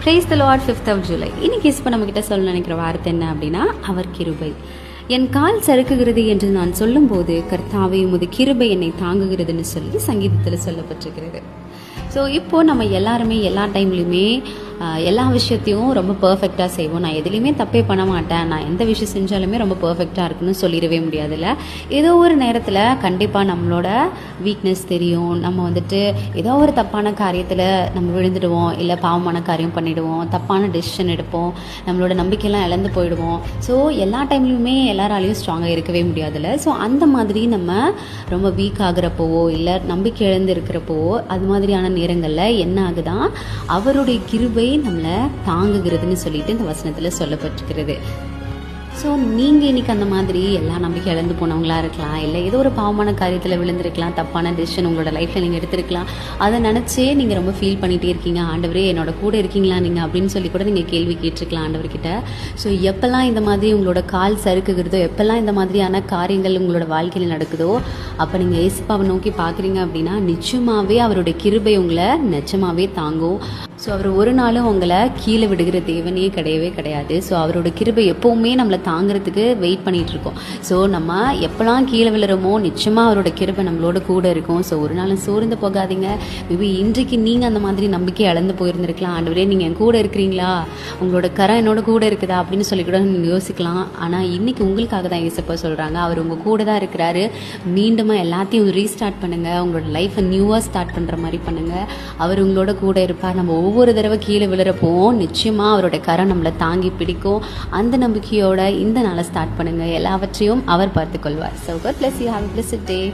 Praise the Lord. 5th of July. இன்னைக்கு இப்போ நம்மகிட்ட சொல்ல நினைக்கிற வார்த்தை என்ன அப்படின்னா, அவர் கிருபை. என் கால் சறுக்குகிறது என்று நான் சொல்லும்போது கர்த்தாவே உமது கிருபை என்னை தாங்குகிறதுன்னு சொல்லி சங்கீதத்தில் சொல்லப்பட்டிருக்கிறது. ஸோ இப்போது நம்ம எல்லாருமே எல்லா டைம்லையுமே எல்லா விஷயத்தையும் ரொம்ப பர்ஃபெக்டாக செய்வோம். நான் எதுலேயுமே தப்பே பண்ண மாட்டேன், நான் எந்த விஷயம் செஞ்சாலுமே ரொம்ப பர்ஃபெக்டாக இருக்குன்னு சொல்லிடவே முடியாதுல்ல. ஏதோ ஒரு நேரத்தில் கண்டிப்பாக நம்மளோட வீக்னஸ் தெரியும். நம்ம வந்துட்டு ஏதோ ஒரு தப்பான காரியத்தில் நம்ம விழுந்துடுவோம், இல்லை பாவமான காரியம் பண்ணிவிடுவோம், தப்பான டெசிஷன் எடுப்போம், நம்மளோட நம்பிக்கையெல்லாம் இழந்து போயிடுவோம். ஸோ எல்லா டைம்லையுமே எல்லாராலையும் ஸ்ட்ராங்காக இருக்கவே முடியாதுல்ல. ஸோ அந்த மாதிரி நம்ம ரொம்ப வீக் ஆகிறப்போவோ இல்லை நம்பிக்கை இழந்து இருக்கிறப்போவோ அது மாதிரியான நேரங்களில் என்ன ஆகுதான், அவருடைய கிருபை நம்மளை தாங்குகிறதுன்னு சொல்லிட்டு இந்த வசனத்தில் சொல்லப்பட்டிருக்கிறது. ஸோ நீங்கள் இன்றைக்கி அந்த மாதிரி எல்லா நம்பிக்கை இழந்து போனவங்களா இருக்கலாம், இல்லை ஏதோ ஒரு பாவமான காரியத்தில் விழுந்திருக்கலாம், தப்பான டெசிஷன் உங்களோட லைஃப்பில் நீங்கள் எடுத்திருக்கலாம். அதை நினச்சே நீங்கள் ரொம்ப ஃபீல் பண்ணிகிட்டே இருக்கீங்க. ஆண்டவரே என்னோட கூட இருக்கீங்களா நீங்கள் அப்படின்னு சொல்லி கூட நீங்கள் கேள்வி கேட்டிருக்கலாம் ஆண்டவர்கிட்ட. ஸோ எப்போல்லாம் இந்த மாதிரி உங்களோட கால் சறுக்குகிறதோ, எப்போல்லாம் இந்த மாதிரியான காரியங்கள் உங்களோட வாழ்க்கையில் நடக்குதோ, அப்போ நீங்கள் ஏசப்பாவை நோக்கி பார்க்குறீங்க அப்படின்னா நிச்சயமாகவே அவருடைய கிருபை உங்களை நிச்சயமாகவே தாங்கும். ஸோ அவர் ஒரு நாளும் உங்களை கீழே விடுகிற தேவனே கிடையவே கிடையாது. ஸோ அவரோட கிருபை எப்போவுமே நம்மளை தாங்கிறதுக்கு வெயிட் பண்ணிகிட்டு இருக்கோம். ஸோ நம்ம எப்போலாம் கீழே விழுறோமோ நிச்சயமாக அவரோட கிருபை நம்மளோட கூட இருக்கும். ஸோ ஒரு நாளும் சோர்ந்து போகாதீங்க. மேபி இன்றைக்கு நீங்கள் அந்த மாதிரி நம்பிக்கை இழந்து போயிருந்துருக்கலாம். ஆண்டவரே நீங்கள் என் கூட இருக்கிறீங்களா, உங்களோட கரம் என்னோட கூட இருக்குதா அப்படின்னு சொல்லி கூட நீங்கள் யோசிக்கலாம். ஆனால் இன்றைக்கி உங்களுக்காக தான் ஏசப்பா சொல்கிறாங்க, அவர் உங்கள் கூட தான் இருக்கிறாரு. மீண்டும் எல்லாத்தையும் ரீஸ்டார்ட் பண்ணுங்கள், உங்களோட லைஃப்பை நியூவாக ஸ்டார்ட் பண்ணுற மாதிரி பண்ணுங்கள். அவர் உங்களோட கூட இருப்பார். நம்ம ஒவ்வொரு தடவை கீழே விழுறப்போ நிச்சயமாக அவரோட கரம் நம்மளை தாங்கி பிடிக்கும். அந்த நம்பிக்கையோட இந்த நாளை ஸ்டார்ட் பண்ணுங்கள். எல்லாவற்றையும் அவர் பார்த்துக்கொள்வார். So God bless you. Have a blessed day.